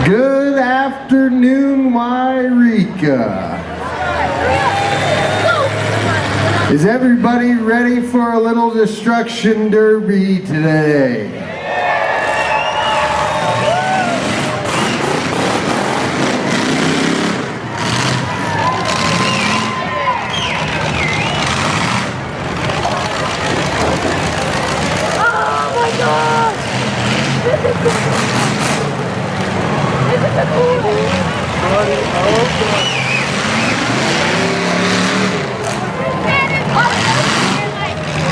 Good afternoon, Wairika. Is everybody ready for a little destruction derby today? Oh my God! This is a movie!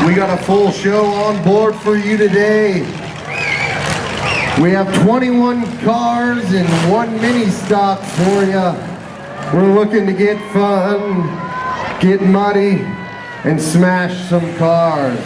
We got a full show on board for you today. We have 21 cars and one mini stock for you. We're looking to get fun, get muddy, and smash some cars.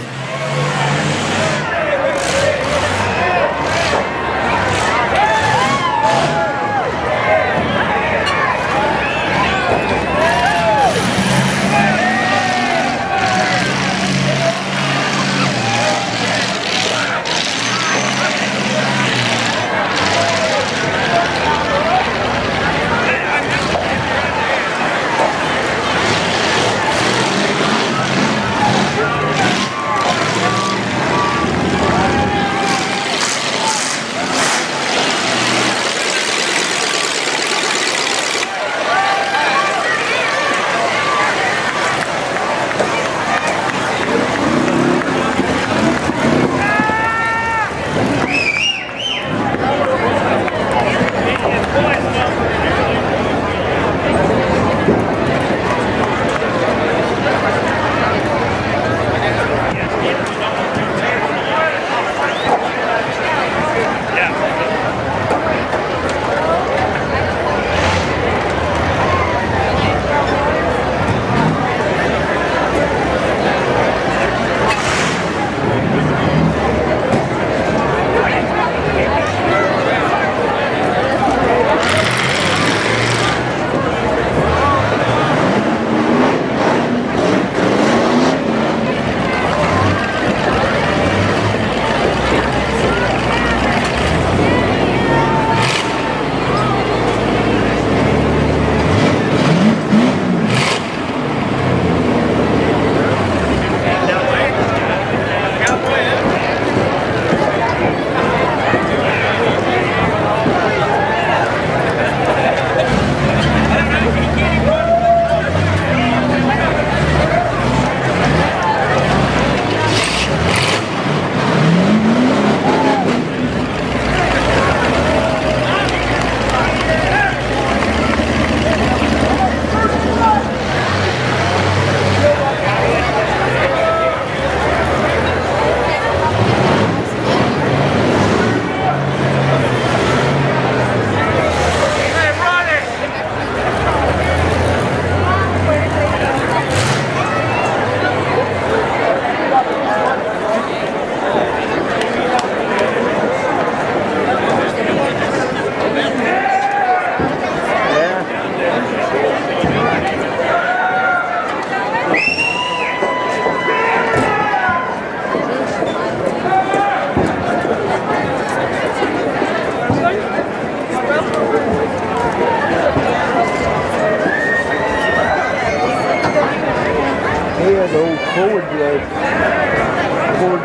The old Ford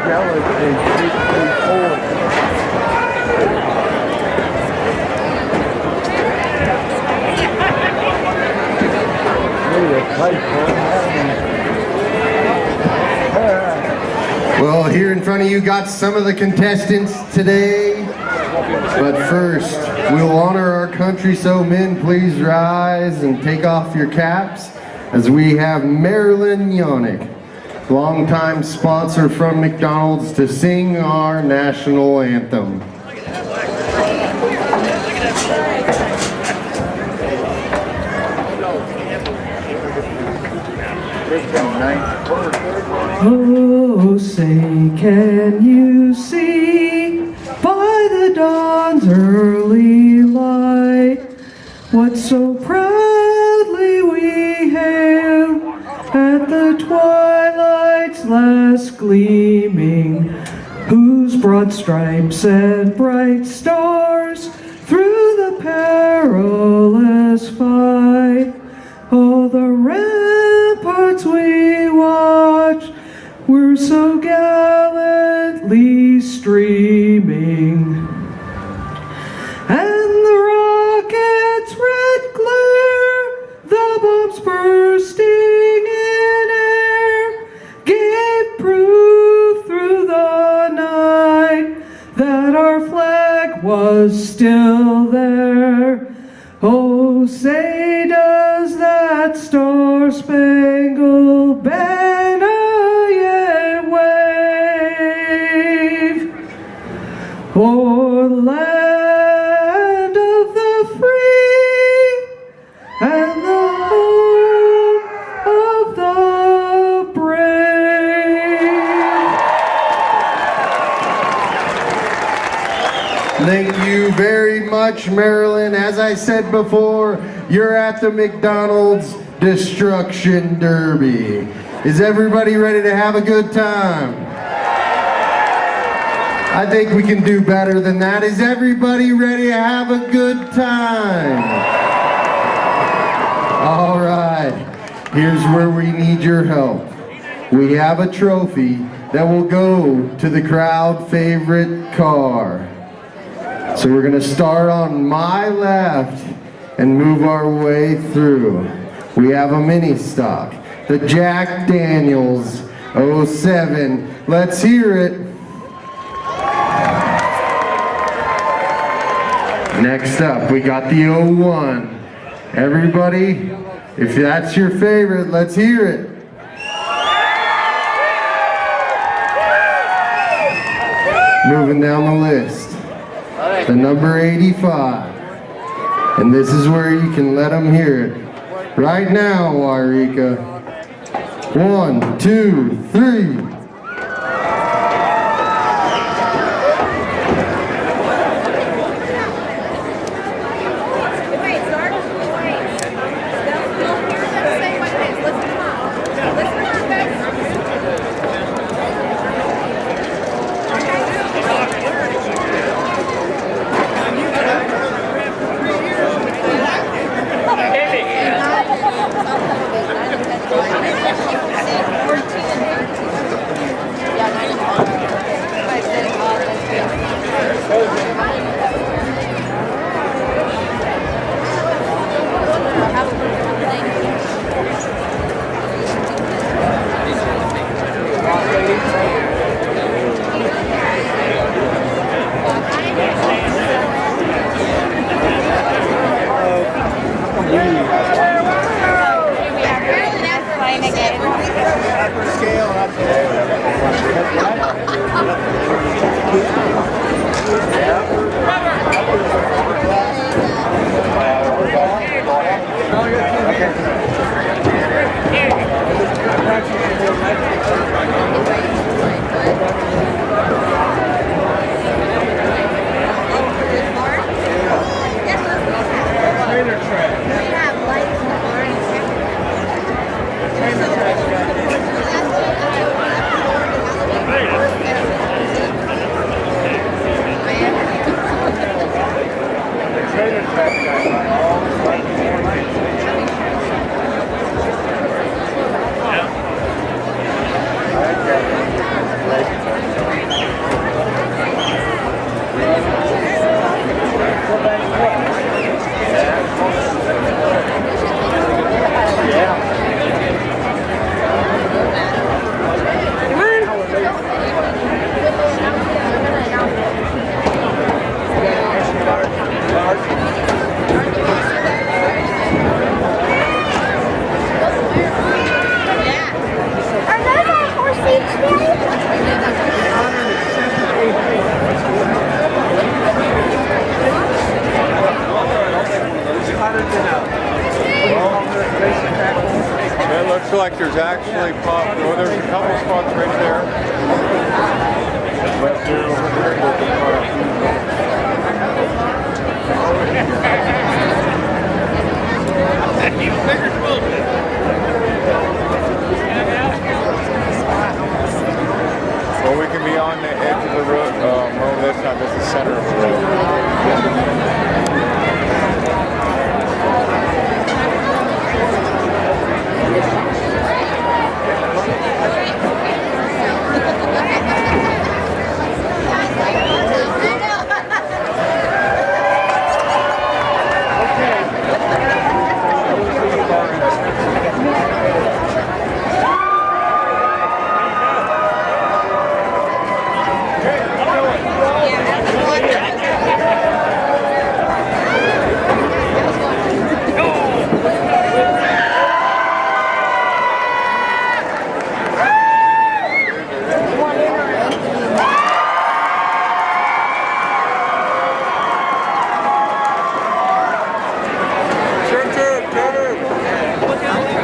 Galaxy 64. Well, here in front of you got some of the contestants today. But first, we'll honor our country, so men, please rise and take off your caps as we have Marilyn Yannick, longtime sponsor from McDonald's, to sing our national anthem. Oh, say, can you see by the dawn's early light what so proudly we hailed at the twilight's last gleaming, whose broad stripes and bright stars through the perilous fight. Oh, the ramparts we watch were so gallantly streaming, and the rocket's red glare, the bombs bursting in air, gave proof through the night that our flag was still there. Oh, say does that star-spangled banner yet wave o'er the land of the free and the home of the brave. Thank you very much, Marilyn. As I said before, you're at the McDonald's Destruction Derby. Is everybody ready to have a good time? I think we can do better than that. Is everybody ready to have a good time? All right, here's where we need your help. We have a trophy that will go to the crowd favorite car. So we're gonna start on my left and move our way through. We have a mini stock, the Jack Daniels 07. Let's hear it. Next up, we got the 01. Everybody, if that's your favorite, let's hear it. Moving down the list. The number 85. And this is where you can let them hear it. Right now, Wairika. 1, 2, 3.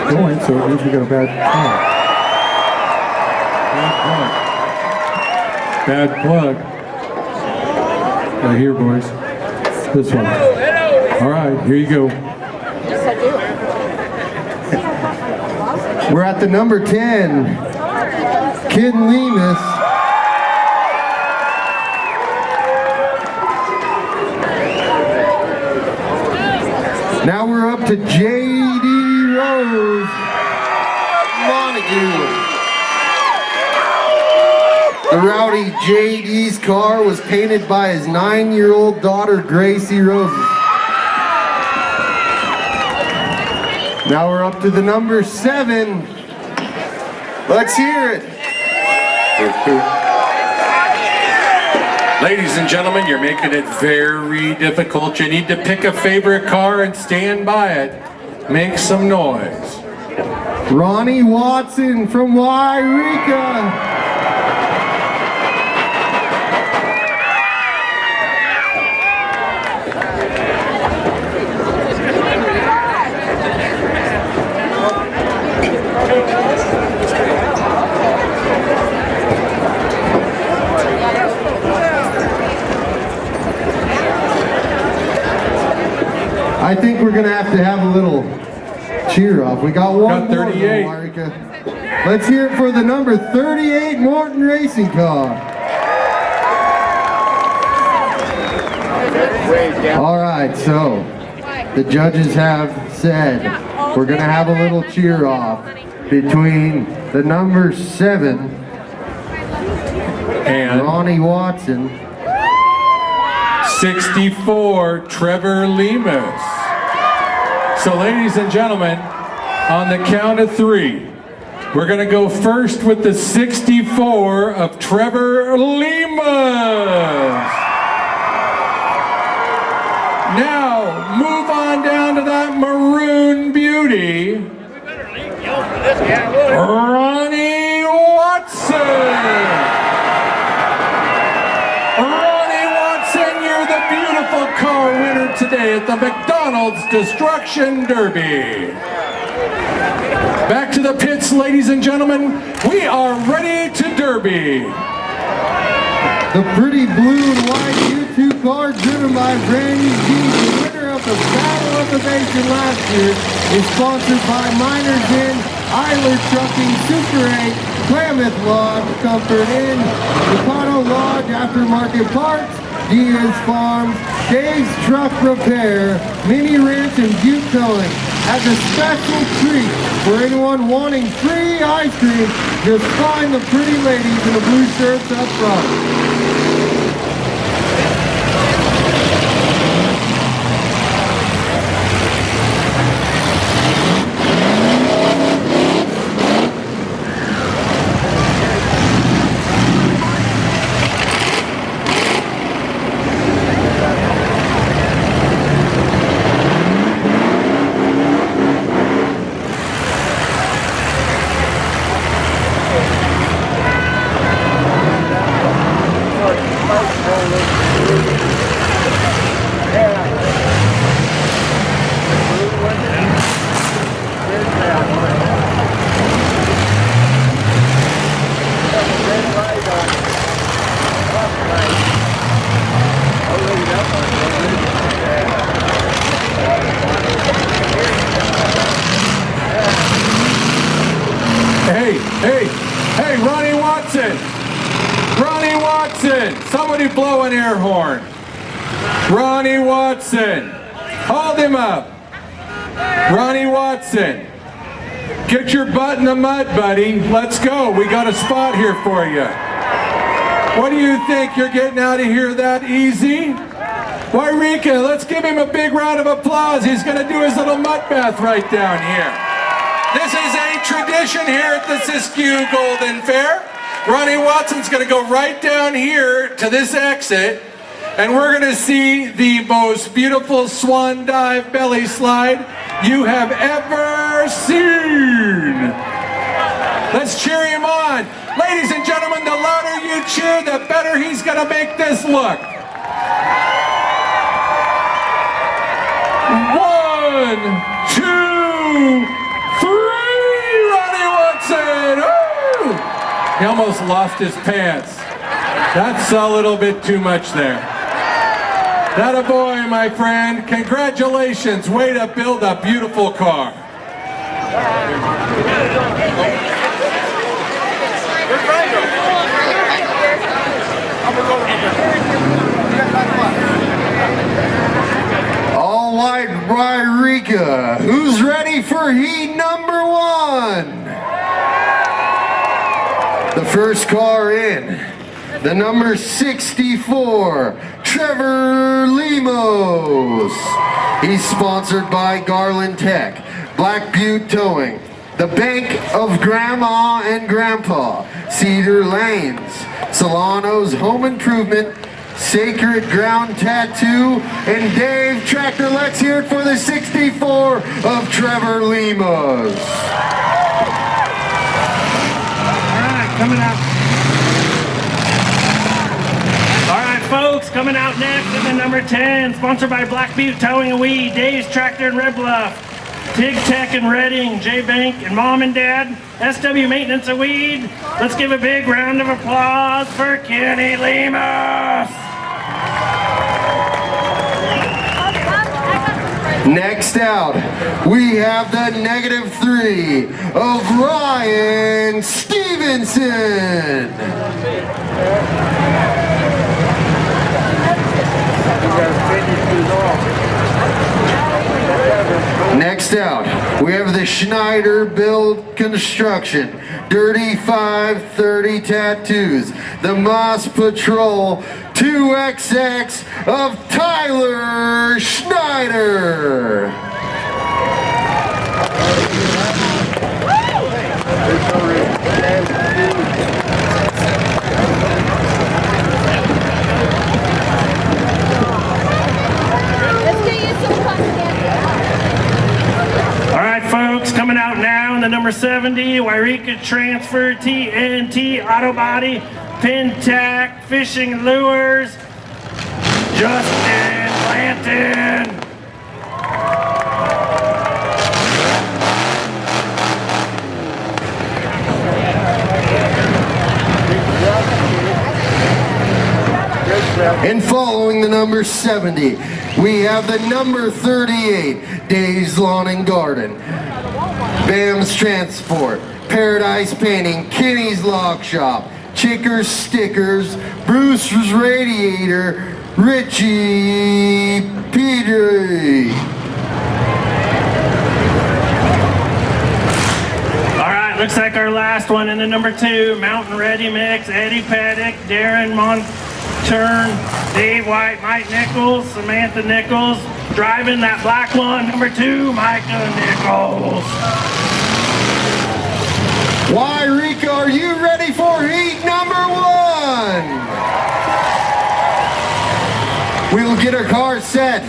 Going, so it means we got a bad plug. Bad plug. Right here, boys. This one. All right, here you go. We're at the number 10, Kid Lemus. Now we're up to J.D. Rose Montague. The rowdy J.D.'s car was painted by his 9-year-old daughter, Gracie Rose. Now we're up to the number 7. Let's hear it. Ladies and gentlemen, you're making it very difficult. You need to pick a favorite car and stand by it. Make some noise. Ronnie Watson from Wairika. I think we're gonna have a little cheer off. We got one Got 38. more from Wairika. Let's hear it for the number 38 Morton Racing car. All right, so the judges have said we're gonna have a little cheer off between the number 7 And Ronnie Watson, 64, Trevor Lemus. So ladies and gentlemen, on the count of 3, we're gonna go first with the 64 of Trevor Lemus. Now, move on down to that maroon beauty, Ronnie Watson. Ronnie Watson, you're the beautiful car winner today at the McDonald's Destruction Derby. Back to the pits, ladies and gentlemen. We are ready to derby. the pretty blue and white U2 car driven by Brandy G, the winner of the Battle of the Nation last year, is sponsored by Miners Inn, Eiler Trucking, Super 8, Klamath Lodge, Comfort Inn, Mikado Lodge, Aftermarket Parts, Diaz Farms, Dave's Truck Repair, Mini Ranch, and Butte Towing. As a special treat for anyone wanting free ice cream, just find the pretty ladies in the blue shirts up front. Hey, Ronnie Watson! Ronnie Watson! Somebody blow an air horn. Ronnie Watson! Hold him up. Ronnie Watson! Get your butt in the mud, buddy. Let's go. We got a spot here for you. What do you think? You're getting out of here that easy? Wairika, let's give him a big round of applause. He's going to do his little mud bath right down here. This is a tradition here at the Siskiyou Golden Fair. Ronnie Watson's going to go right down here to this exit, and we're going to see the most beautiful swan dive belly slide you have ever seen. Let's cheer him on. Ladies and gentlemen, the louder you cheer, the better he's going to make this look. 1, 2, 3, Ronnie Watson. Ooh! He almost lost his pants. That's a little bit too much there. That a boy, my friend. Congratulations. Way to build a beautiful car. All right, Ryrika, who's ready for heat number 1? The first car in, the number 64, Trevor Lemos. He's sponsored by Garland Tech, Black Butte Towing, the Bank of Grandma and Grandpa, Cedar Lanes, Solano's Home Improvement, Sacred Ground Tattoo, and Dave Tractor. Let's hear it for the 64 of Trevor Lemos. Coming out. All right, folks, coming out next is the number 10, sponsored by Black Butte Towing and Weed, Dave's Tractor in Red Bluff, Tig Tech in Redding, J Bank and Mom and Dad, SW Maintenance and Weed. Let's give a big round of applause for Kenny Lemus. Next out, we have the -3 of Ryan Stevenson. Next out, we have the Schneider Build Construction, Dirty 530 Tattoos, the Moss Patrol 2XX of Tyler Schneider. All right, folks, coming out now in the number 70, Wairika Transfer TNT Auto Body, Pintac Fishing and Lures, Justin Blanton. And following the number 70, we have the number 38, Dave's Lawn and Garden, Bam's Transport, Paradise Painting, Kenny's Lock Shop, Chicker's Stickers, Bruce's Radiator, Richie Petrie. All right, looks like our last one in the number 2, Mountain Ready Mix, Eddie Paddock, Darren Monturn, Dave White, Mike Nichols, Samantha Nichols, driving that black one, number 2, Micah Nichols. Wairika, are you ready for heat number 1? We'll get our cars set.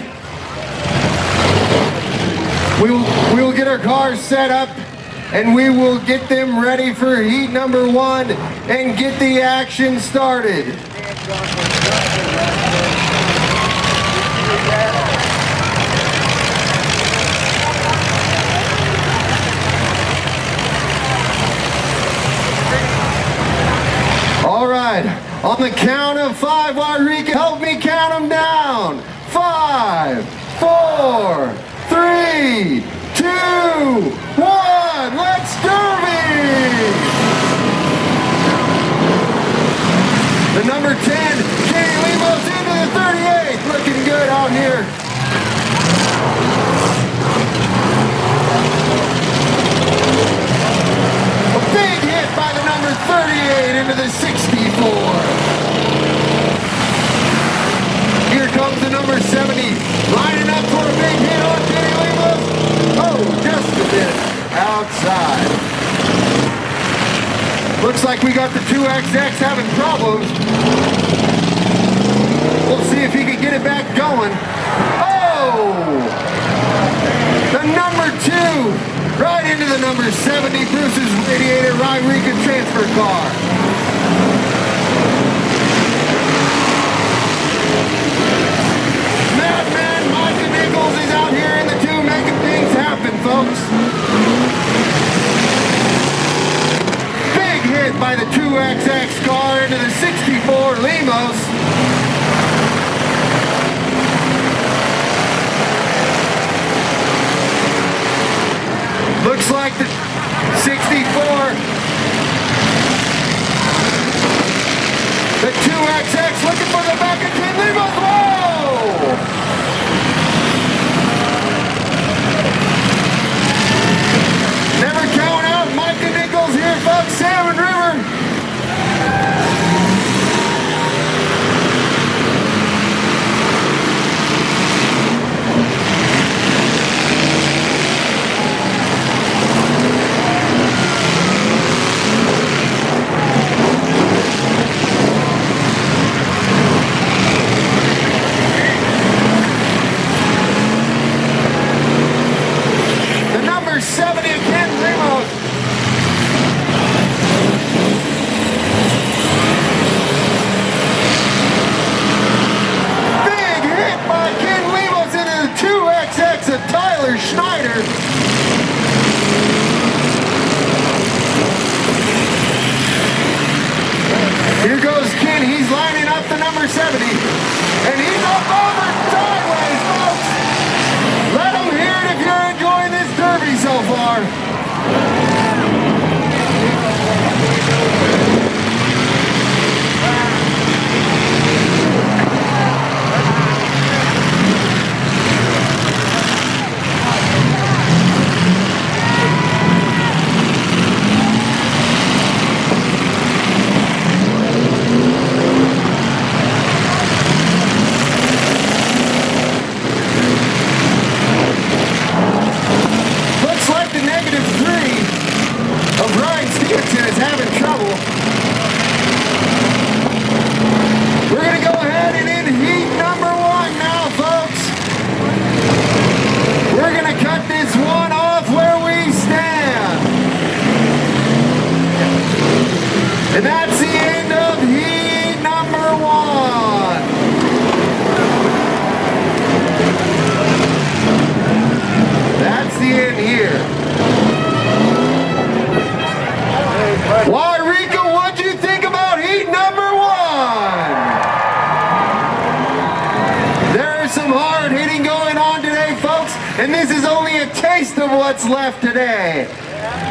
We'll get our cars set up, and we will get them ready for heat number 1 and get the action started. All right, on the count of 5, Wairika, help me count them down. 5, 4, 3, 2, 1, let's derby! The number 10, Kenny Lemos into the 38, looking good out here. A big hit by the number 38 into the 64. Here comes the number 70, lining up for a big hit on Kenny Lemos. Oh, just a bit. got the 2XX having problems. We'll see if he can get it back going. Oh! The number 2, right into the number 70, Bruce's Radiator Ryrika transfer car. Madman Micah Nichols is out here in the 2 making things happen, folks. Big hit by the 2XX car into the 64 Limos. Looks like the 64, the 2XX looking for the back of 10 Limos. Whoa! Never count out Micah Nichols here, folks. Salmon River. The number 70 again, Limos. Big hit by Ken Limos into the 2XX of Tyler Schneider. Here goes Ken, he's lining up the number 70. And he's up over sideways, folks. Let him hear it if you're enjoying this derby so far. Looks like the -3 of Ryan Stevenson is having trouble. We're going to go ahead and in heat number 1 now, folks. We're going to cut this one off where we stand. And that's the end of heat number 1. That's the end here. Why, Rico, what'd you think about heat number 1? There is some hard hitting going on today, folks, and this is only a taste of what's left today.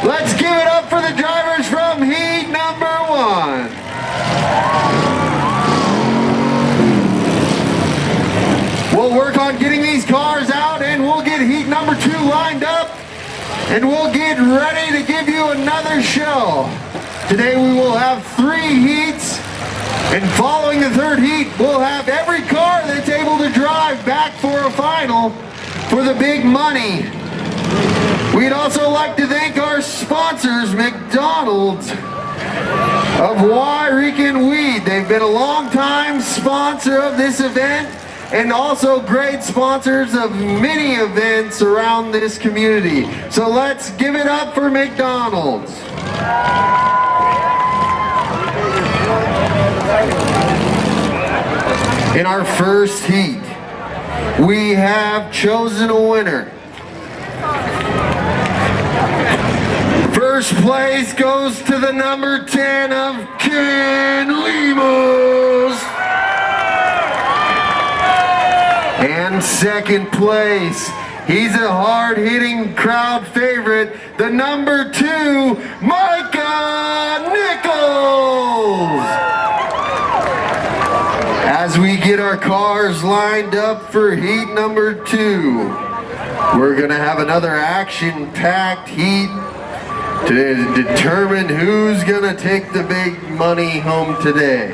Let's give it up for the drivers from heat number 1. We'll work on getting these cars out and we'll get heat number 2 lined up and we'll get ready to give you another show. Today we will have 3 heats and following the 3rd heat we'll have every car that's able to drive back for a final for the big money. We'd also like to thank our sponsors, McDonald's of Wairika Weed. They've been a long-time sponsor of this event and also great sponsors of many events around this community. So let's give it up for McDonald's. In our first heat, we have chosen a winner. First place goes to the number 10 of Ken Limos. And second place, he's a hard-hitting crowd favorite, the number 2, Micah Nichols. As we get our cars lined up for heat number 2, we're gonna have another action-packed heat to determine who's gonna take the big money home today.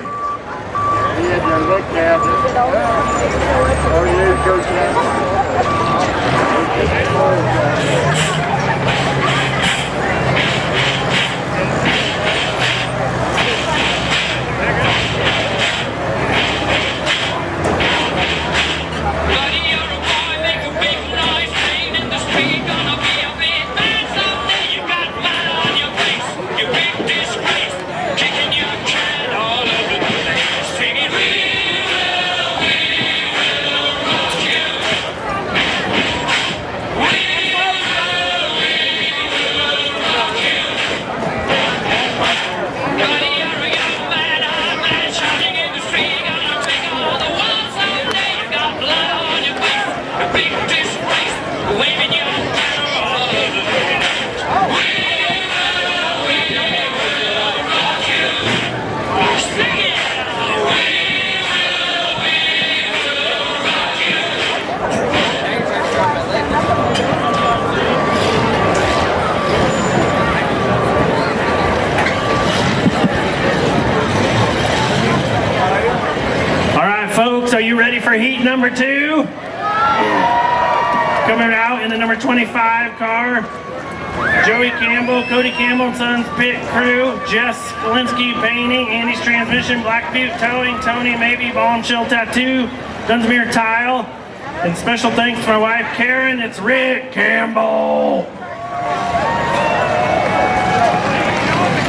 right, folks, are you ready for heat number 2? Coming out in the number 25 car, Joey Campbell, Cody Campbell and Sons Pit Crew, Jess Skalinsky Painting, Andy's Transmission, Black Butte Towing, Tony Maybe, Bombshell Tattoo, Dunsmuir Tile, and special thanks to my wife Karen, it's Rick Campbell.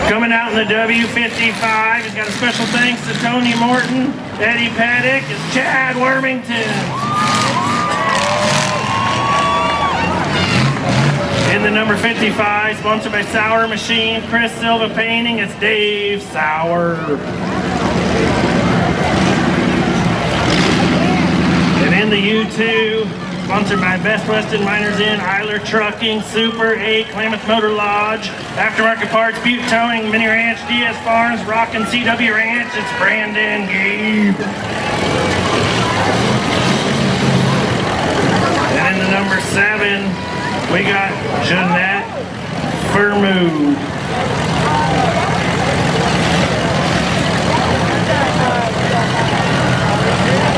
Coming out in the W55, he's got a special thanks to Tony Morton, Eddie Paddock, it's Chad Wormington. In the number 55, sponsored by Sour Machine, Chris Silva Painting, it's Dave Sauer. And in the U2, sponsored by Best Weston Miners Inn, Eiler Trucking, Super 8, Klamath Motor Lodge, Aftermarket Parts, Butte Towing, Mini Ranch, DS Farms, Rockin' CW Ranch, it's Brandon Gabe. And in the number 7, we got Jeanette Vermouth.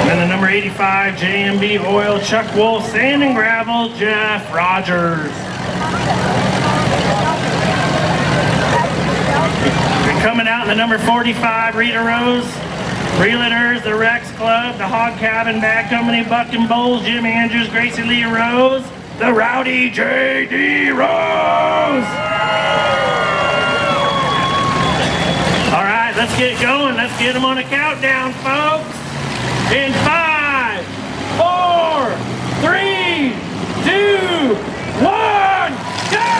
And the number 85, JMB Oil, Chuck Wolf, Sand and Gravel, Jeff Rogers. And coming out in the number 45, Rita Rose, Realtors, the Rex Club, the Hog Cabin Bag Company, Buck and Bowls, Jim Andrews, Gracie Lee Rose, the Rowdy J.D. Rose. All right, let's get going. Let's get them on a countdown, folks. In 5, 4, 3, 2, 1, go!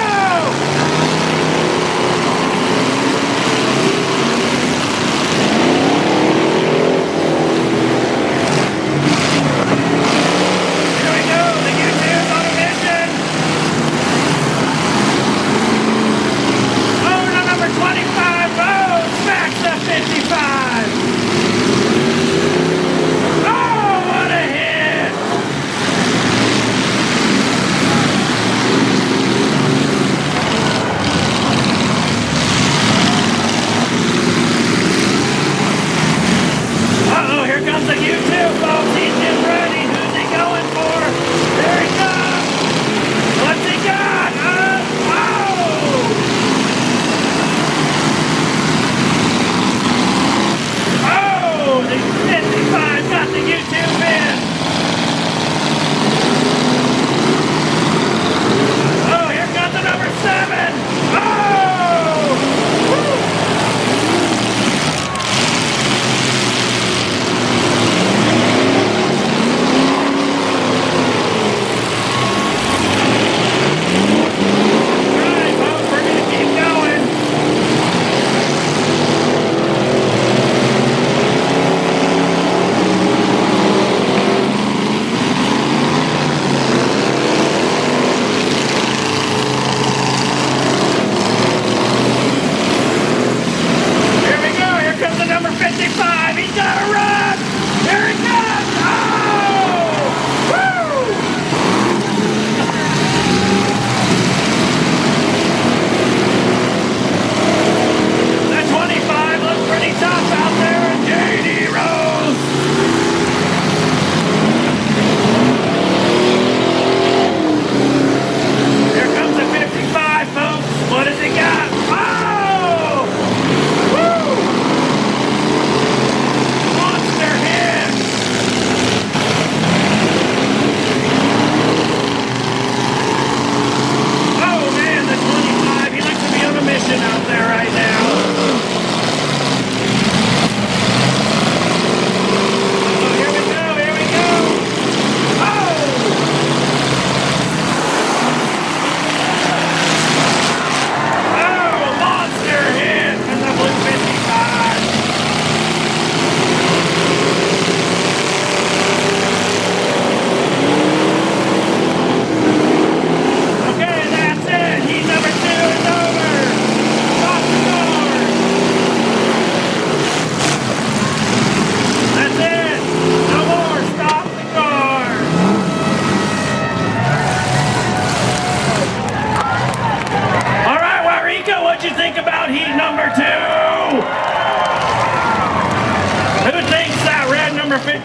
Number 25, Rose, back to 55.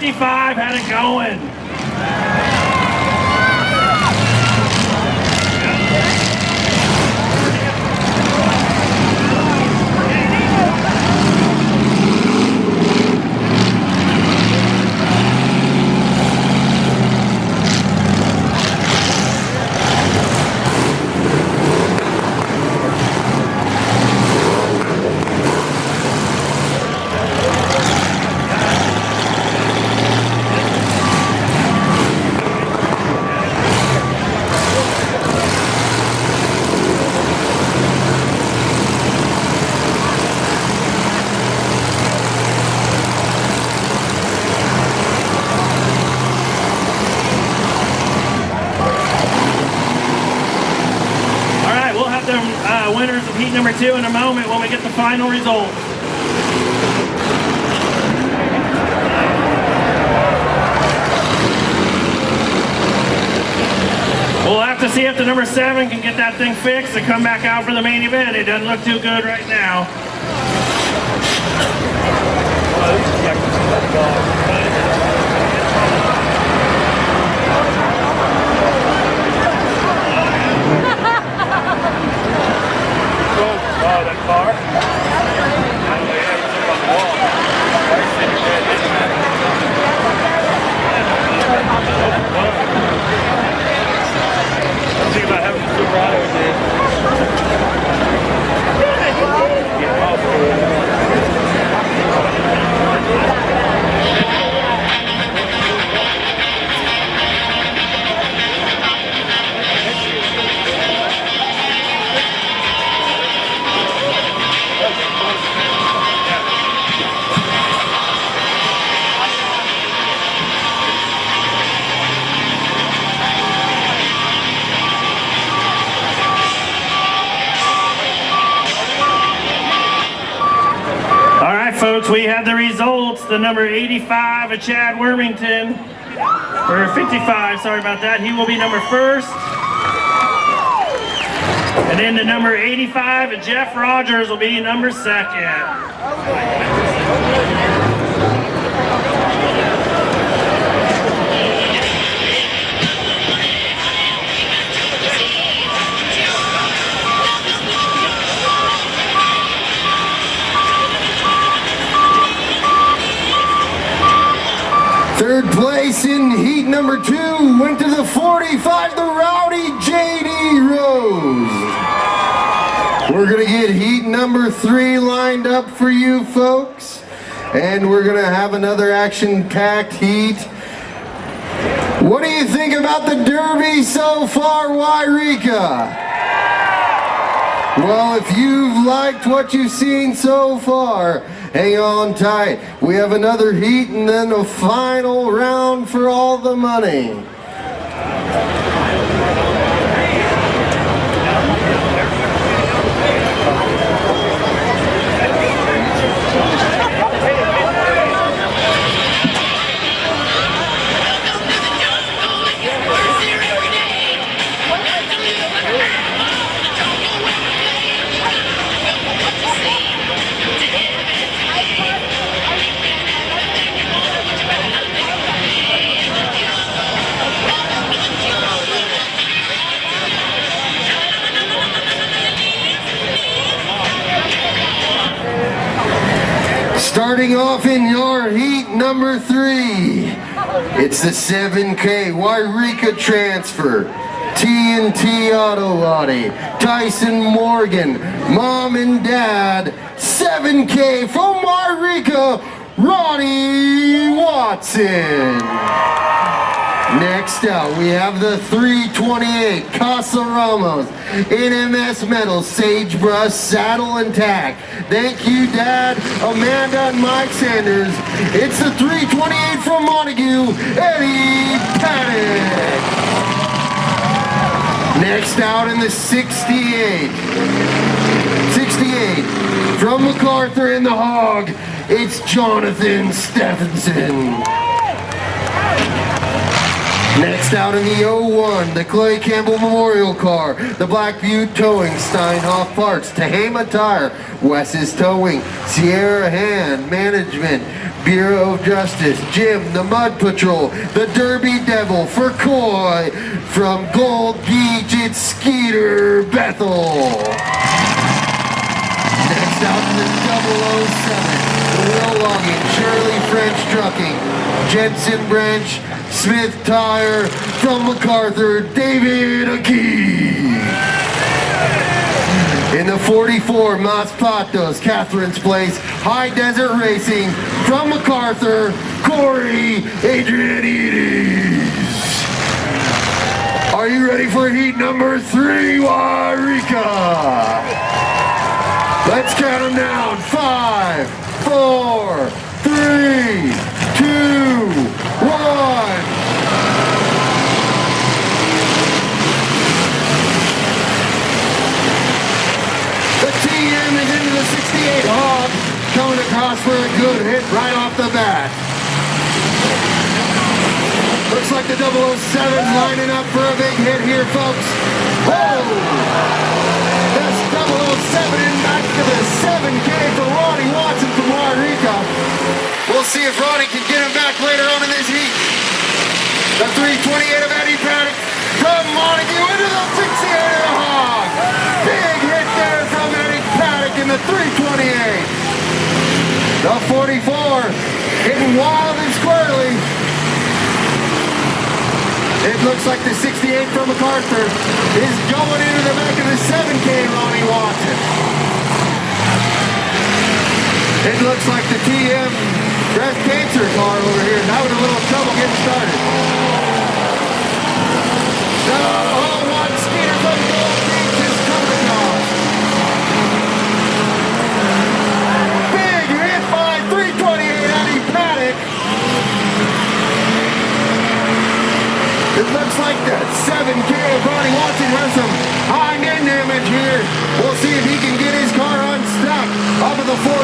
85 had it going. Winners of heat number 2 in a moment when we get the final results. We'll have to see if the number 7 can get that thing fixed and come back out for the main event. It doesn't look too good right now. Oh, that car? I'm thinking about having a Silverado Folks, we have the results. The number 85 of Chad Wormington, or 55, sorry about that. He will be number 1st. And then the number 85 of Jeff Rogers will be number 2nd. Third place in heat number 2 went to the 45, the rowdy JD Rose. We're gonna get heat number 3 lined up for you folks, and we're gonna have another action-packed heat. What do you think about the Derby so far, Wairika? Well, if you've liked what you've seen so far, hang on tight. We have another heat and then a final round for all the money. Starting off in your heat number 3, it's the 7K Wairika transfer. TNT Auto Lottie, Tyson Morgan, Mom and Dad, 7K from Wairika, Ronnie Watson. Next out, we have the 328 Casa Ramos, NMS Metals, Sagebrush, Saddle and Tack. Thank you, Dad, Amanda, and Mike Sanders. It's the 328 from Montague, Eddie Paddock. Next out in the 68 from MacArthur and the Hog, it's Jonathan Stephenson. Next out in the 01, the Clay Campbell Memorial Car, the Black Butte Towing, Steinhoff Parts, Tehama Tire, Wes's Towing, Sierra Hand Management, Bureau of Justice, Jim, the Mud Patrol, the Derby Devil, for Coy, from Gold Beach, it's Skeeter Bethel. Next out in the 007, the Will Logging, Shirley French Trucking, Jensen Branch, Smith Tire, from MacArthur, David Akey. In the 44, Mas Patos, Catherine's Place, High Desert Racing, from MacArthur, Corey Adrianides. Are you ready for heat number 3, Wairika? Let's count them down. 5, 4, 3, 2, 1. The TM is into the 68 Hog, coming across for a good hit right off the bat. Looks like the 007's lining up for a big hit here, folks. Whoa! This 007 in back to the 7K for Ronnie Watson from Wairika. We'll see if Ronnie can get him back later on in this heat. The 328 of Eddie Paddock from Montague into the 68 of the Hog. Big hit there from Eddie Paddock in the 328. The 44 hitting wild and squirrely. It looks like the 68 from MacArthur is going into the back of the 7K Ronnie Watson. It looks like the TM breast cancer car over here is having a little trouble getting started. The 01 Skeeter from Gold Beach is coming across. Big hit by 328 Eddie Paddock. It looks like that 7K of Ronnie Watson has some high end damage here. We'll see if he can get his car unstuck off of the 44.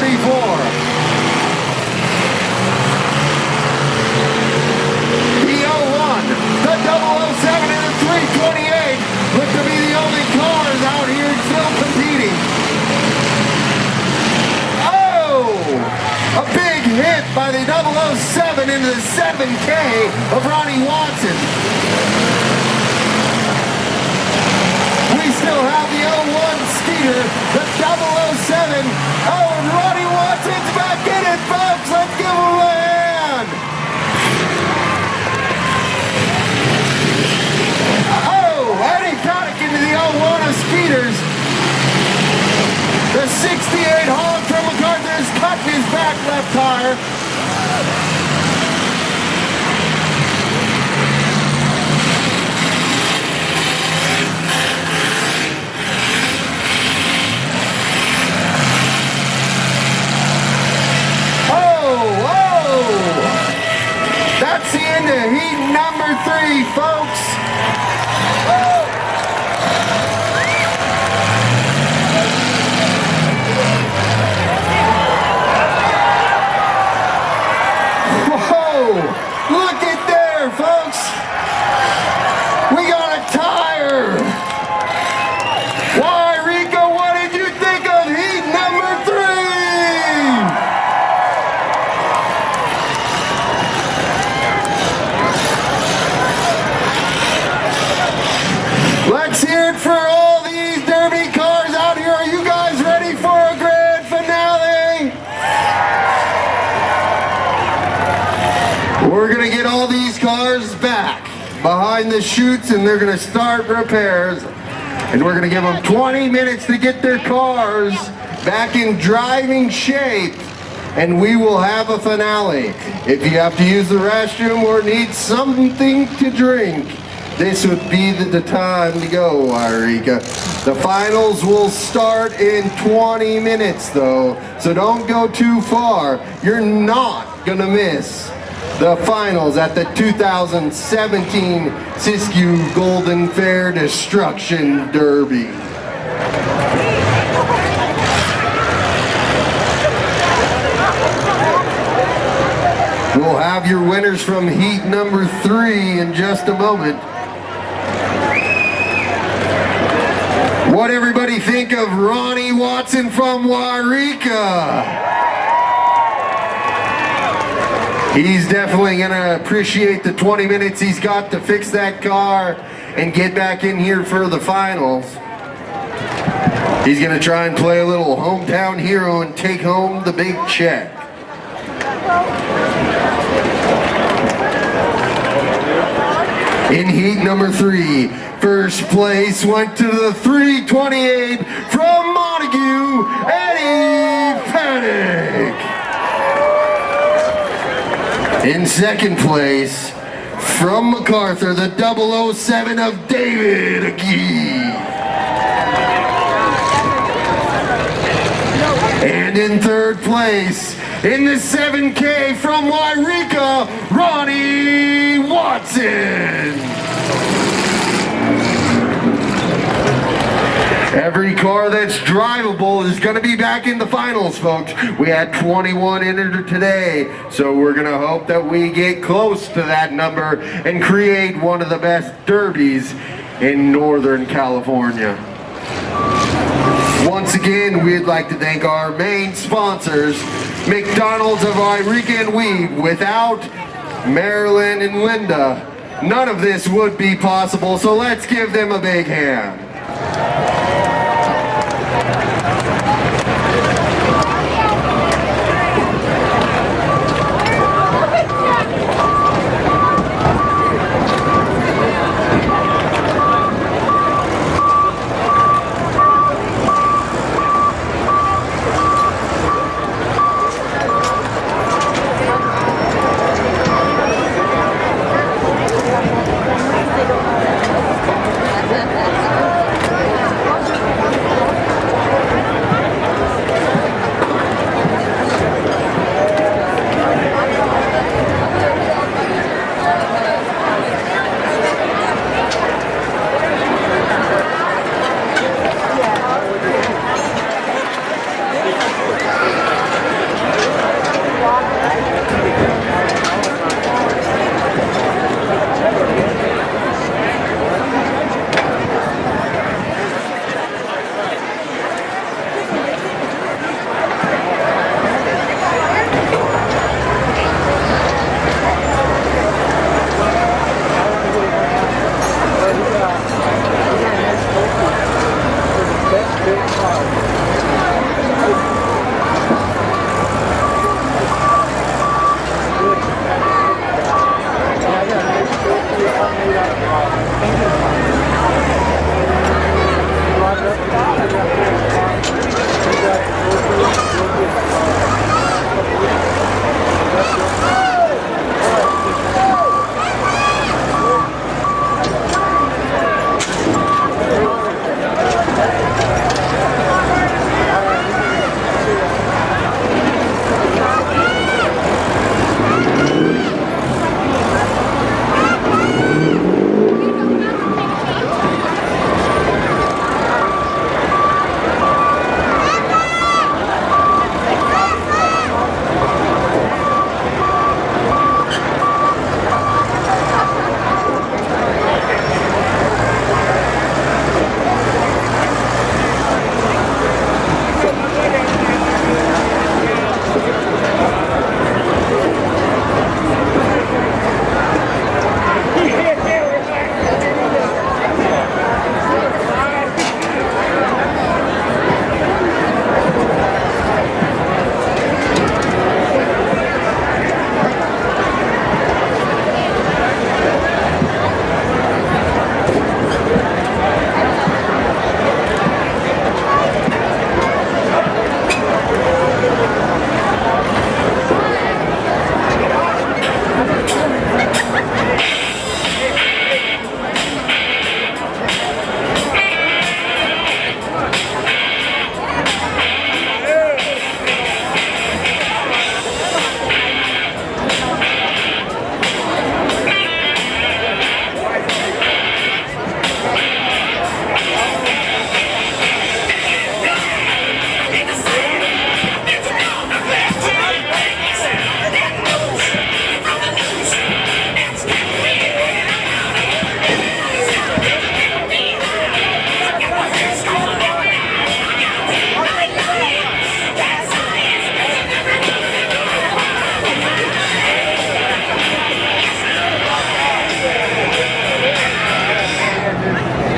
The 01, the 007 and the 328 look to be the only cars out here still competing. Oh! A big hit by the 007 into the 7K of Ronnie Watson. We still have the 01 Skeeter, the 007. Oh, and Ronnie Watson's back in it, folks. Let's give him a hand. Oh, Eddie Paddock into the 01 of Skeeters. The 68 Hog from MacArthur is cutting his back left tire. That's the end of heat number 3, folks. Whoa! Look at there, folks. We got a tire. Wairika, what did you think of heat number 3? Let's hear it for all these Derby cars out here. Are you guys ready for a grand finale? We're going to get all these cars back behind the chutes and they're going to start repairs. And we're going to give them 20 minutes to get their cars back in driving shape. And we will have a finale. If you have to use the restroom or need something to drink, this would be the time to go, Wairika. The finals will start in 20 minutes though, so don't go too far. You're not gonna miss the finals at the 2017 Siskiyou Golden Fair Destruction Derby. We'll have your winners from heat number 3 in just a moment. What everybody think of Ronnie Watson from Wairika? He's definitely gonna appreciate the 20 minutes he's got to fix that car and get back in here for the finals. He's gonna try and play a little hometown hero and take home the big check. In heat number 3, first place went to the 328 from Montague, Eddie Panic. In second place, from MacArthur, the 007 of David Agee. And in third place, in the 7K from Wairika, Ronnie Watson. Every car that's drivable is going to be back in the finals, folks. We had 21 entered today, so we're going to hope that we get close to that number and create one of the best derbies in Northern California. Once again, we'd like to thank our main sponsors, McDonald's of Wairika and Weeb. Without Marilyn and Linda, none of this would be possible, so let's give them a big hand.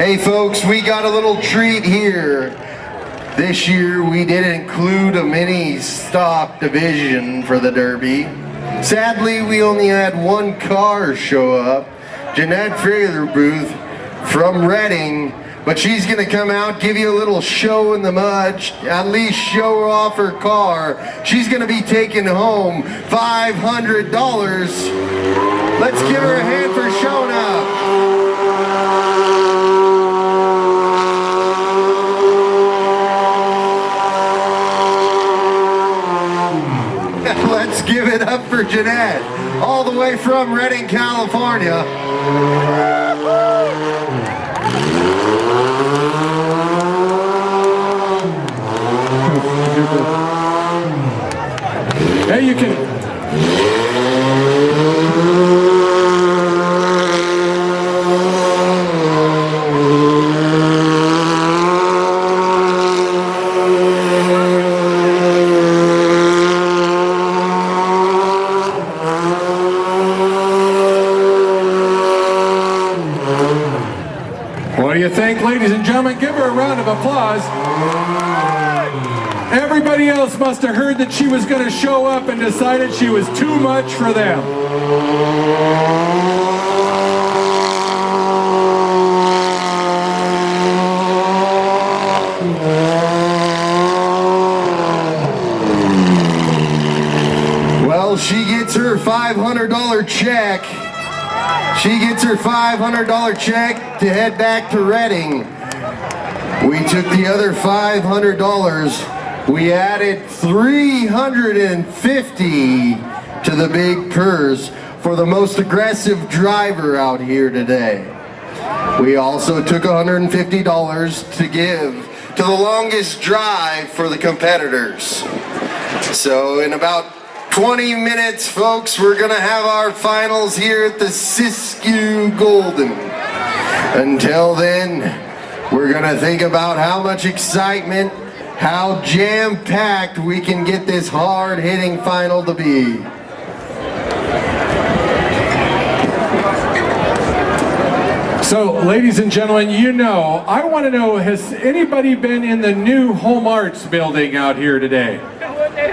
Hey folks, we got a little treat here. This year we didn't include a mini stock division for the Derby. Sadly, we only had one car show up, Jeanette Booth from Reading, but she's gonna come out, give you a little show in the mud, at least show off her car. She's gonna be taking home $500. Let's give her a hand for showing up. Let's give it up for Jeanette, all the way from Redding, California. Hey, you can. What do you think, ladies and gentlemen? Give her a round of applause. Everybody else must have heard that she was going to show up and decided she was too much for them. Well, she gets her $500 check. She gets her $500 check to head back to Reading. We took the other $500. We added $350 to the big purse for the most aggressive driver out here today. We also took $150 to give to the longest drive for the competitors. So in about 20 minutes, folks, we're gonna have our finals here at the Siskiyou Golden. Until then, we're gonna think about how much excitement, how jam-packed we can get this hard-hitting final to be. So, ladies and gentlemen, you know, I want to know, has anybody been in the new Home Arts building out here today?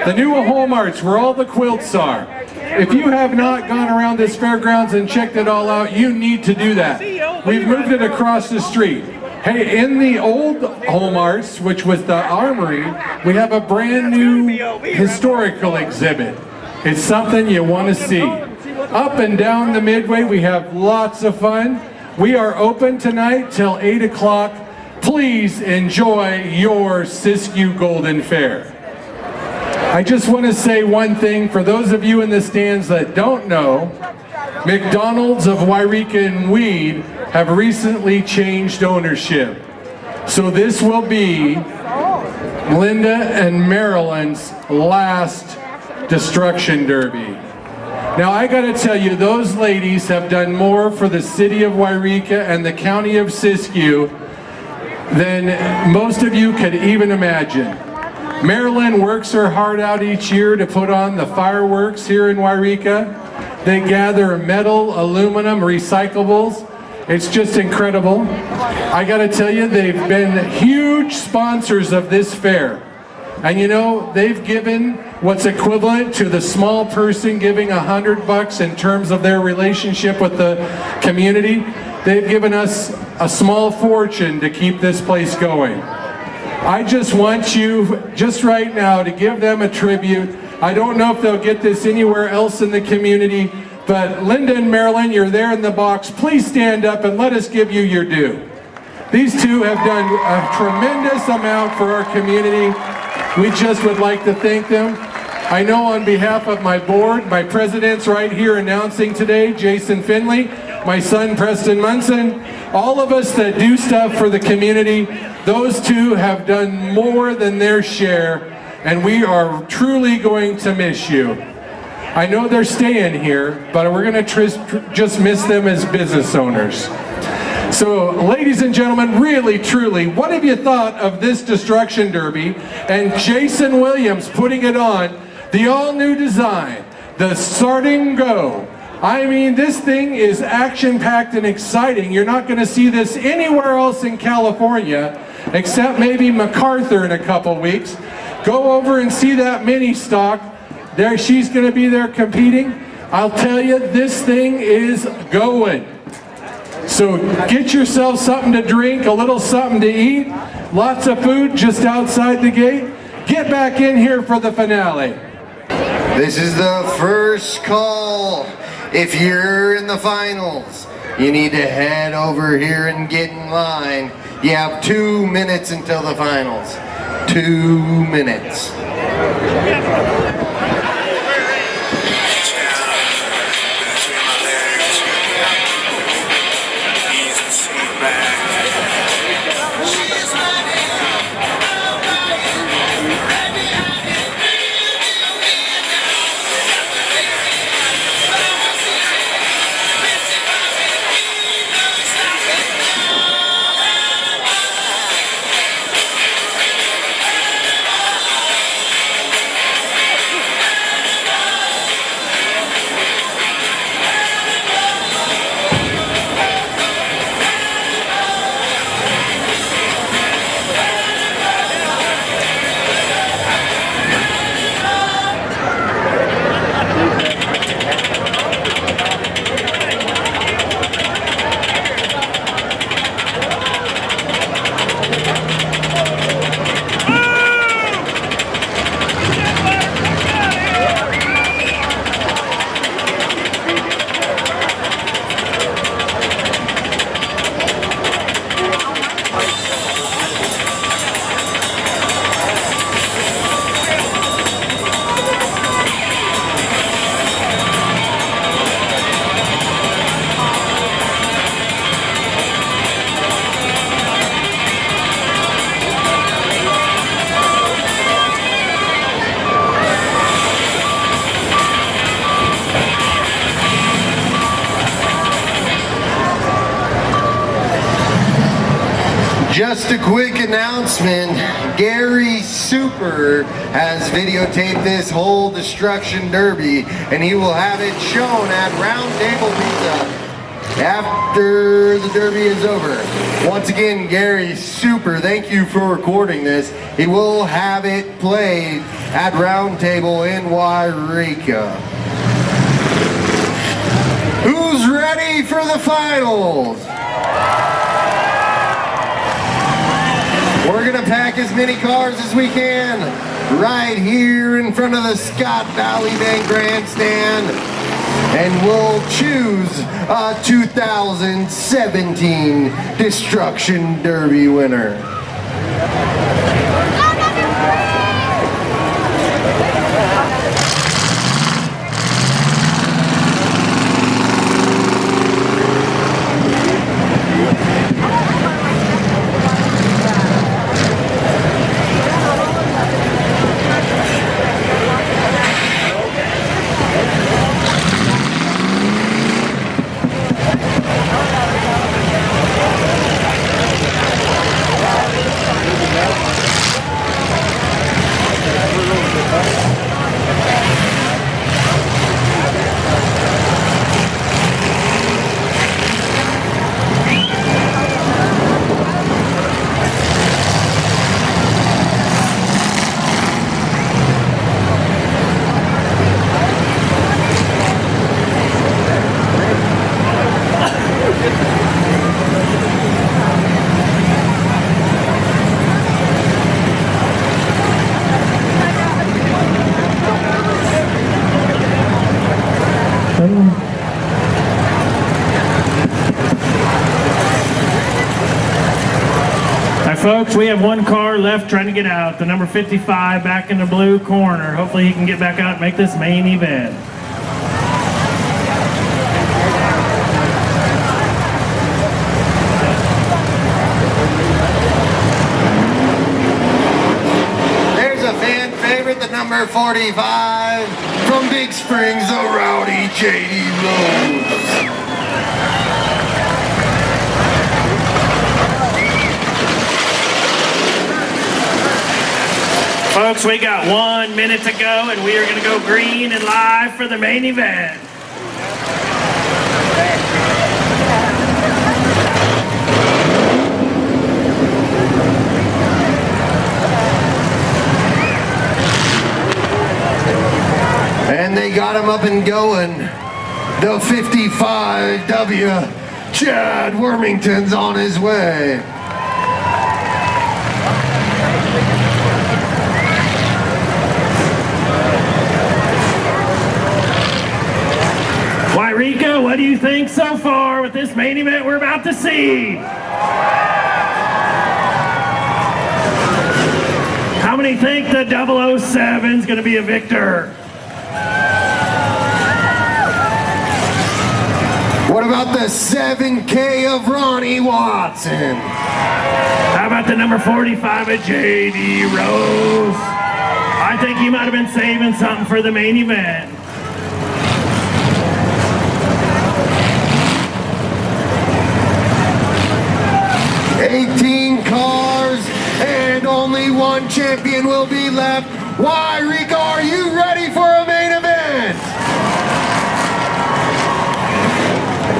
The new Home Arts, where all the quilts are. If you have not gone around this fairgrounds and checked it all out, you need to do that. We've moved it across the street. Hey, in the old Home Arts, which was the Armory, we have a brand new historical exhibit. It's something you want to see. Up and down the Midway, we have lots of fun. We are open tonight till 8 o'clock. Please enjoy your Siskiyou Golden Fair. I just want to say one thing for those of you in the stands that don't know. McDonald's of Wairika and Weed have recently changed ownership. So this will be Linda and Marilyn's last Destruction Derby. Now I gotta tell you, those ladies have done more for the city of Wairika and the county of Siskiyou than most of you could even imagine. Marilyn works her heart out each year to put on the fireworks here in Wairika. They gather metal, aluminum, recyclables. It's just incredible. I gotta tell you, they've been huge sponsors of this fair. And you know, they've given what's equivalent to the small person giving $100 in terms of their relationship with the community. They've given us a small fortune to keep this place going. I just want you, just right now, to give them a tribute. I don't know if they'll get this anywhere else in the community, but Linda and Marilyn, you're there in the box. Please stand up and let us give you your due. These two have done a tremendous amount for our community. We just would like to thank them. I know on behalf of my board, my president's right here announcing today, Jason Finley, my son Preston Munson, all of us that do stuff for the community, those two have done more than their share, and we are truly going to miss you. I know they're staying here, but we're going to just miss them as business owners. So, ladies and gentlemen, really, truly, what have you thought of this Destruction Derby and Jason Williams putting it on, the all-new design, the Starting Go? I mean, this thing is action-packed and exciting. You're not going to see this anywhere else in California, except maybe MacArthur in a couple weeks. Go over and see that mini stock. There, she's going to be there competing. I'll tell you, this thing is going. So get yourself something to drink, a little something to eat, lots of food just outside the gate. Get back in here for the finale. This is the first call. If you're in the finals, you need to head over here and get in line. You have 2 minutes until the finals. 2 minutes. Just a quick announcement, Gary Super has videotaped this whole Destruction Derby, and he will have it shown at Round Table Pizza after the Derby is over. Once again, Gary Super, thank you for recording this. He will have it played at Round Table in Wairika. Who's ready for the finals? We're gonna pack as many cars as we can right here in front of the Scott Valley Bank Grandstand, and we'll choose a 2017 Destruction Derby winner. Folks, we have one car left trying to get out. The number 55 back in the blue corner. Hopefully he can get back out and make this main event. There's a fan favorite, the number 45 from Big Springs, the rowdy J.D. Rose. Folks, we got 1 minute to go, and we are going to go green and live for the main event. up and going. The 55W, Chad Wormington's on his way. Wairika, what do you think so far with this main event we're about to see? How many think the 007's going to be a victor? What about the 7K of Ronnie Watson? How about the number 45 of J.D. Rose? I think he might have been saving something for the main event. Cars and only one champion will be left. Wairika, are you ready for a main event?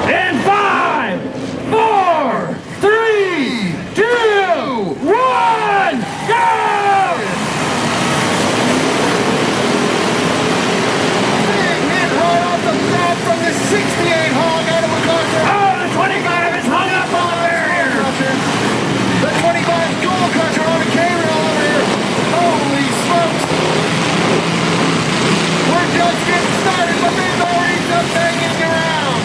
In 5, 4, 3, 2, 1, go! Big hit right off the bat from the 68 hog out of MacArthur. Oh, the 25 is hung up on the barrier. The 25 Gold Crusher on a K-rail over here. Holy smokes. We're just getting started, but there's already some banging around.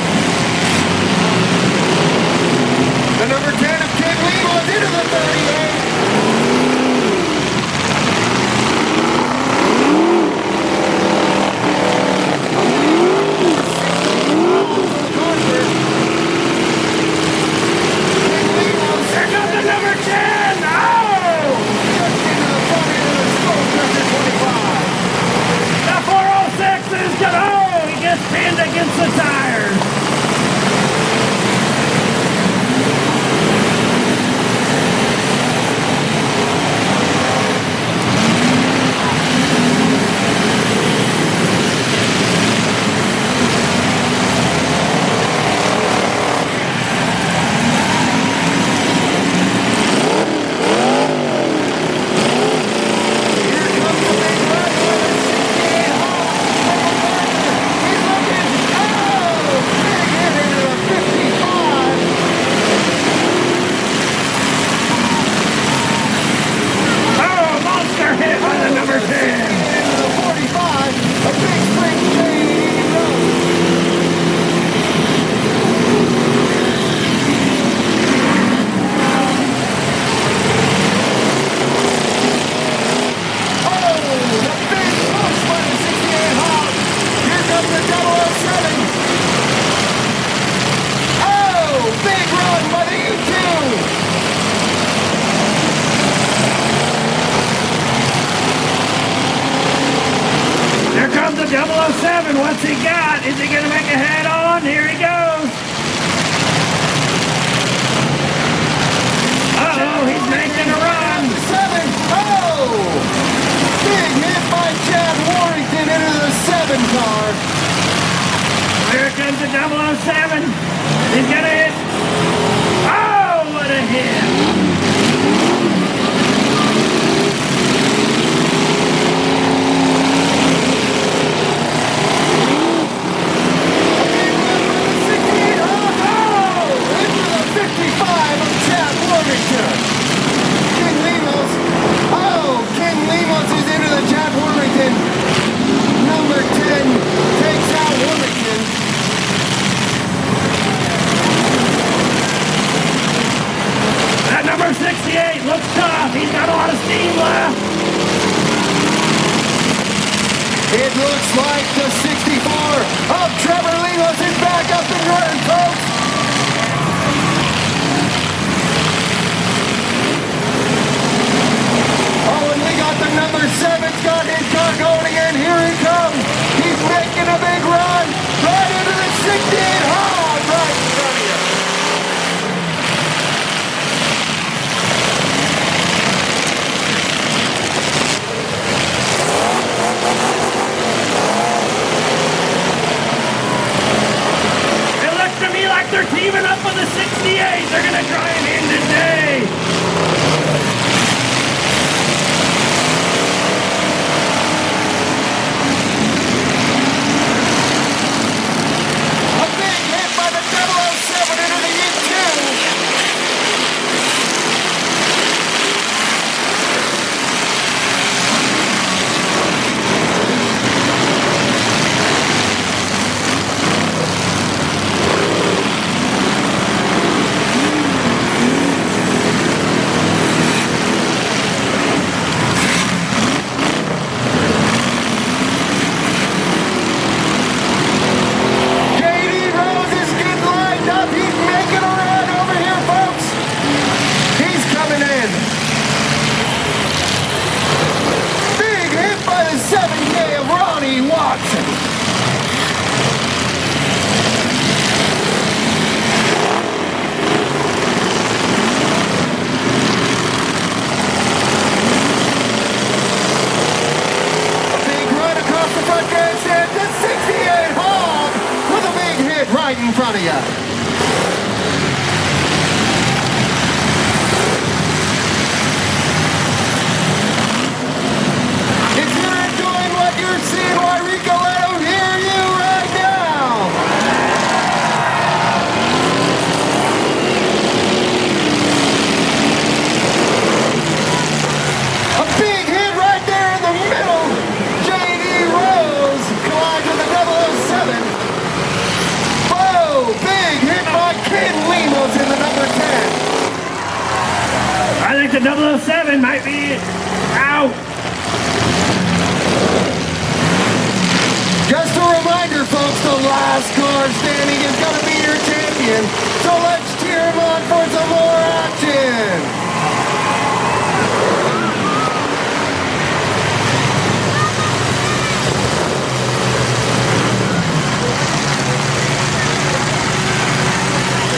The number 10 of King Lee was into the 38. Here comes the number 10. Oh! The 406 is good. Oh, he gets pinned against the tires. What's he got? Is he going to make a head on? Here he goes. Uh-oh, he's making a run. 7. Oh! Big hit by Chad Warrington into the 7 car. Here comes the 007. He's going to hit. Oh, what a hit. King Lemos is into the Chad Wormington. Number 10 takes out Wormington. That number 68 looks tough. He's got a lot of steam left. It looks like the 64 of Trevor Lemos is back up and running, folks. Oh, and we got the number 7's got his car going again. Here he comes. He's making a big run right into the 68 hog right in front of you. It looks to me like they're teaming up with the 68. They're going to try and end the day. 007 might be out. Just a reminder, folks, the last car standing is going to be your champion. So let's cheer him on for some more action.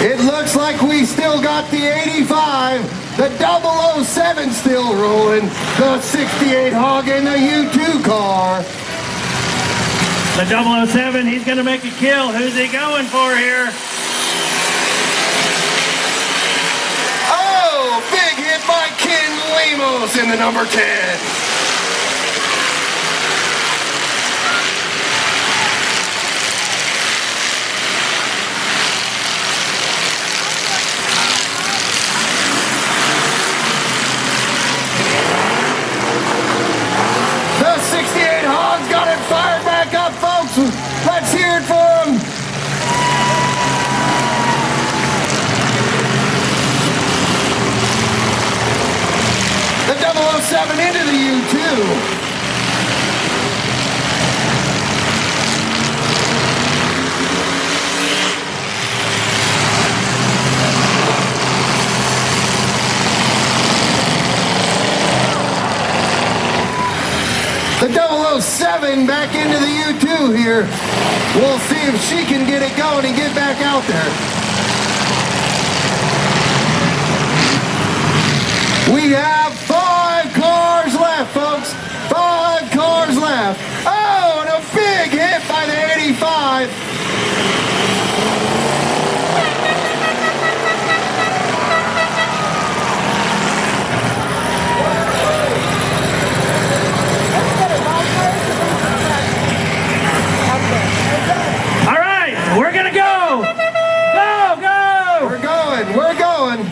It looks like we still got the 85, the 007 still rolling, the 68 Hog and the U2 car. The 007, he's going to make a kill. Who's he going for here? Oh, big hit by Ken Lemos in the number 10. The 68 Hog's got it fired back up, folks. Let's hear it for him. The 007 into the U2. The 007 back into the U2 here. We'll see if she can get it going and get back out there. We have 5 cars left, folks. 5 cars left. Oh, and a big hit by the 85. All right, we're going to go. Go, go. We're going. We're going.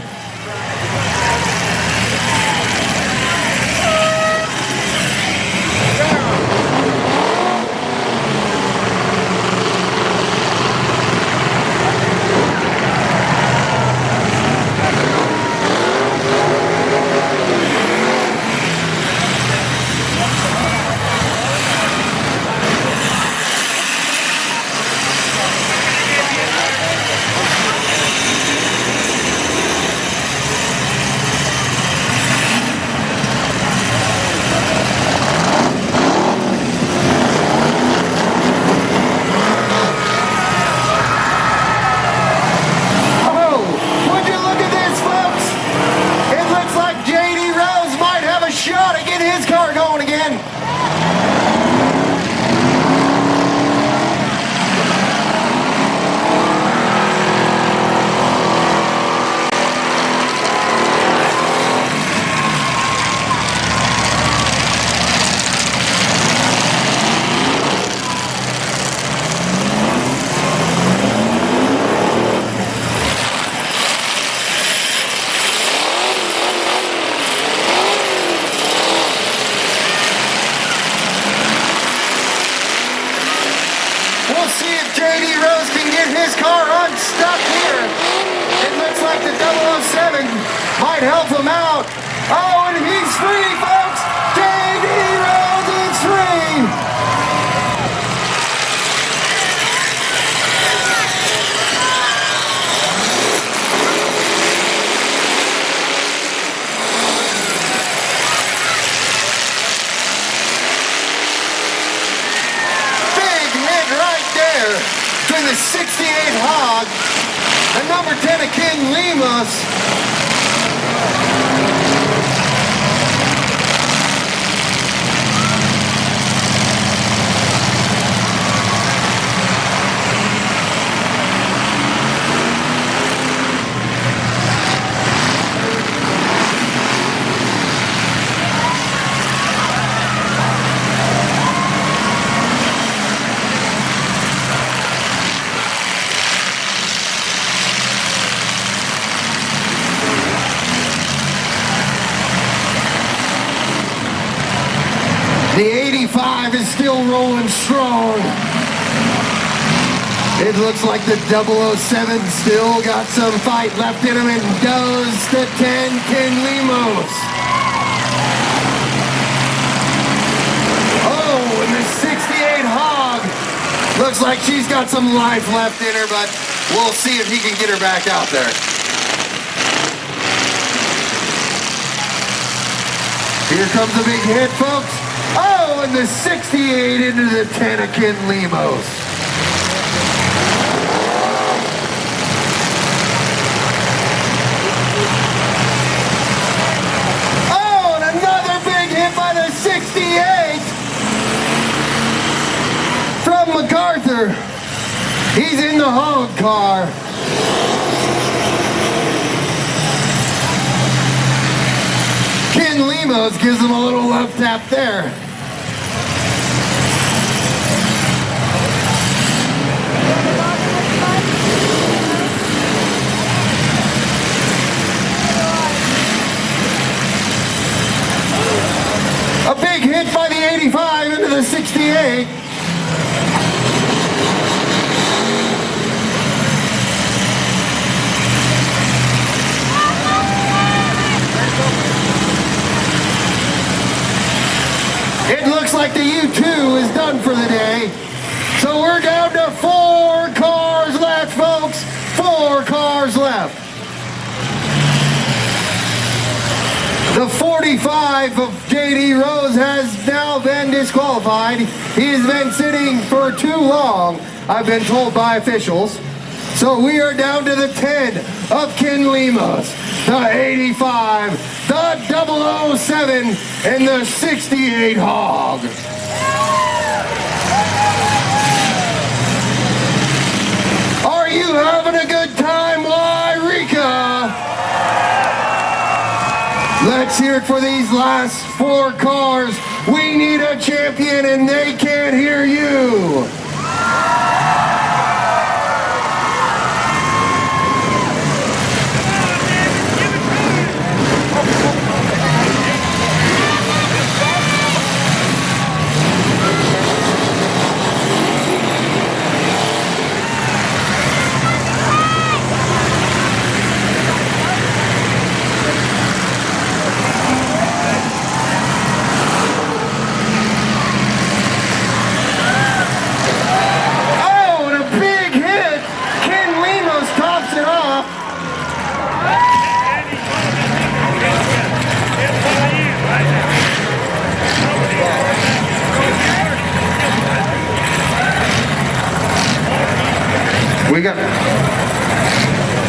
Might help him out. Oh, and he's free, folks. J.D. Rose is free. Big hit right there to the 68 Hog. And number 10 of Ken Lemos. The 85 is still rolling strong. It looks like the 007 still got some fight left in him, and does the 10 Ken Lemos. Oh, and the 68 Hog looks like she's got some life left in her, but we'll see if he can get her back out there. Here comes a big hit, folks. Oh, and the 68 into the 10 of Ken Lemos. Oh, and another big hit by the 68 from MacArthur. He's in the hog car. Ken Lemos gives him a little love tap there. A big hit by the 85 into the 68. It looks like the U2 is done for the day. So we're down to 4 cars left, folks. 4 cars left. The 45 of J.D. Rose has now been disqualified. He's been sitting for too long, I've been told by officials. So we are down to the 10 of Ken Lemos, the 85, the 007, and the 68 Hog. Are you having a good time, Wairika? Let's hear it for these last 4 cars. We need a champion and they can't hear you.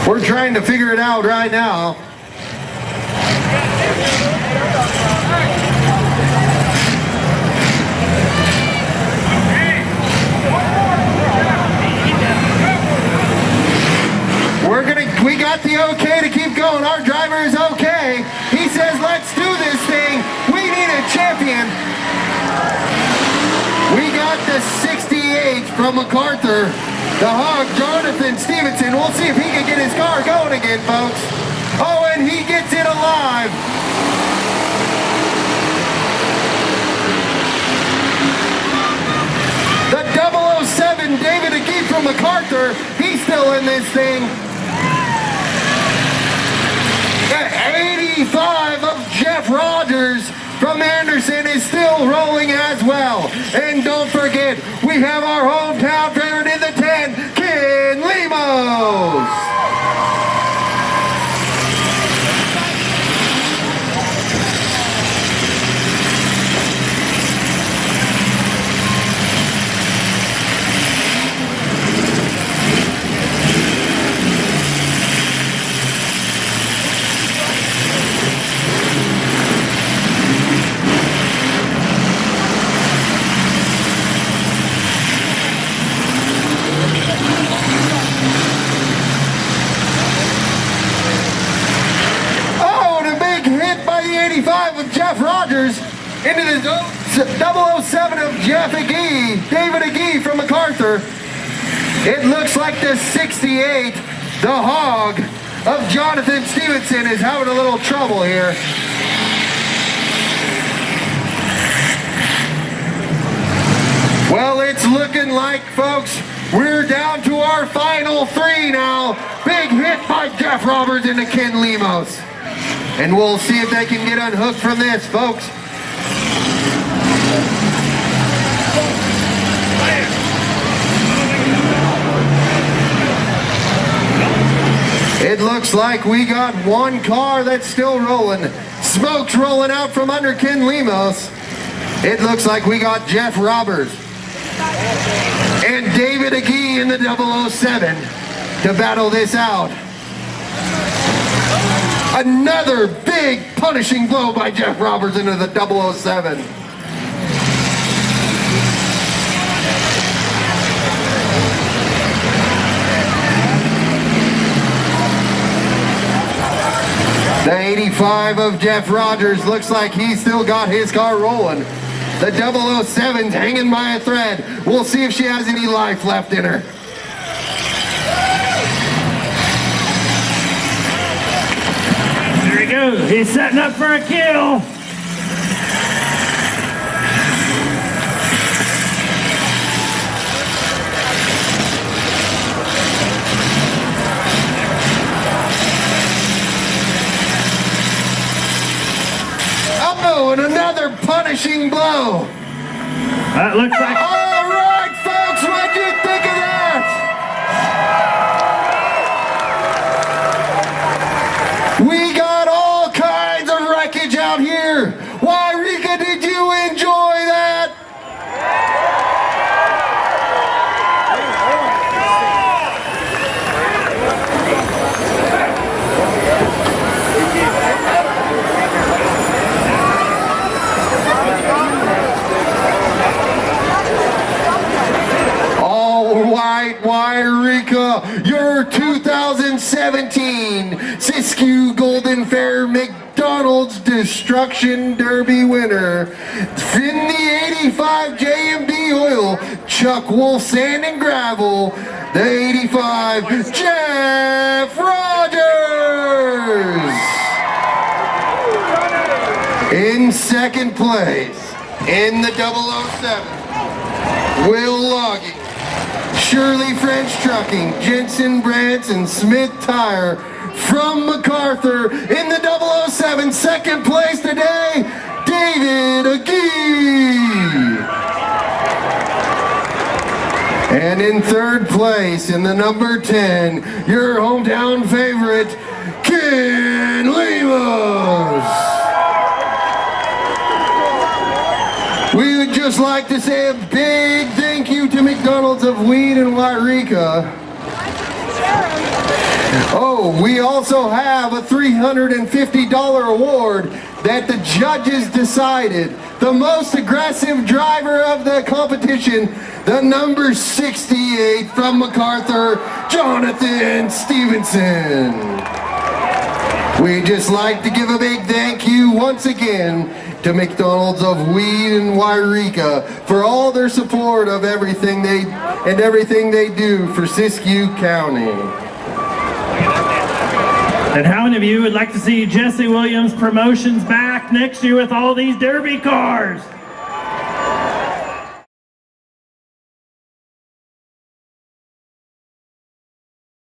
We're trying to figure it out right now. We got the okay to keep going. Our driver is okay. He says, let's do this thing. We need a champion. We got the 68 from MacArthur. The Hog, Jonathan Stevenson. We'll see if he can get his car going again, folks. Oh, and he gets it alive. The 007, David Agee from MacArthur. He's still in this thing. The 85 of Jeff Rogers from Anderson is still rolling as well. And don't forget, we have our hometown favorite in the 10, Ken Lemos. Of Jeff Rogers into the 007 of Jeff Agee, David Agee from MacArthur. It looks like the 68, the Hog of Jonathan Stevenson, is having a little trouble here. Well, it's looking like, folks, We're down to our final three now. Big hit by Jeff Roberts into Ken Lemos. And we'll see if they can get unhooked from this, folks. It looks like we got one car that's still rolling. Smoke's rolling out from under Ken Lemos. It looks like we got Jeff Roberts and David Agee in the 007 to battle this out. Another big punishing blow by Jeff Roberts into the 007. The 85 of Jeff Rogers looks like he's still got his car rolling. The 007's hanging by a thread. We'll see if she has any life left in her. There he goes. He's setting up for a kill. Oh, and another punishing blow. That looks like... All right, folks, what'd you think of that? We got all kinds of wreckage out here. Why, Rika, did you enjoy that? Rika, your 2017 Siskiyou Golden Fair McDonald's Destruction Derby winner. In the 85 J&B Oil, Chuck Wolf Sand and Gravel, the 85 Jeff Rogers. In second place, in the 007, Will Logging, Shirley French Trucking, Jensen Branson, Smith Tire from MacArthur. In the 007, second place today, David Agee. And in third place, in the number 10, your hometown favorite, Ken Lemos. We would just like to say a big thank you to McDonald's of Weed and Wairika. Oh, we also have a $350 award that the judges decided. The most aggressive driver of the competition, the number 68 from MacArthur, Jonathan Stevenson. We'd just like to give a big thank you once again to McDonald's of Weed and Wairika for all their support of everything they do for Siskiyou County. And how many of you would like to see Jesse Williams Promotions back next year with all these Derby cars?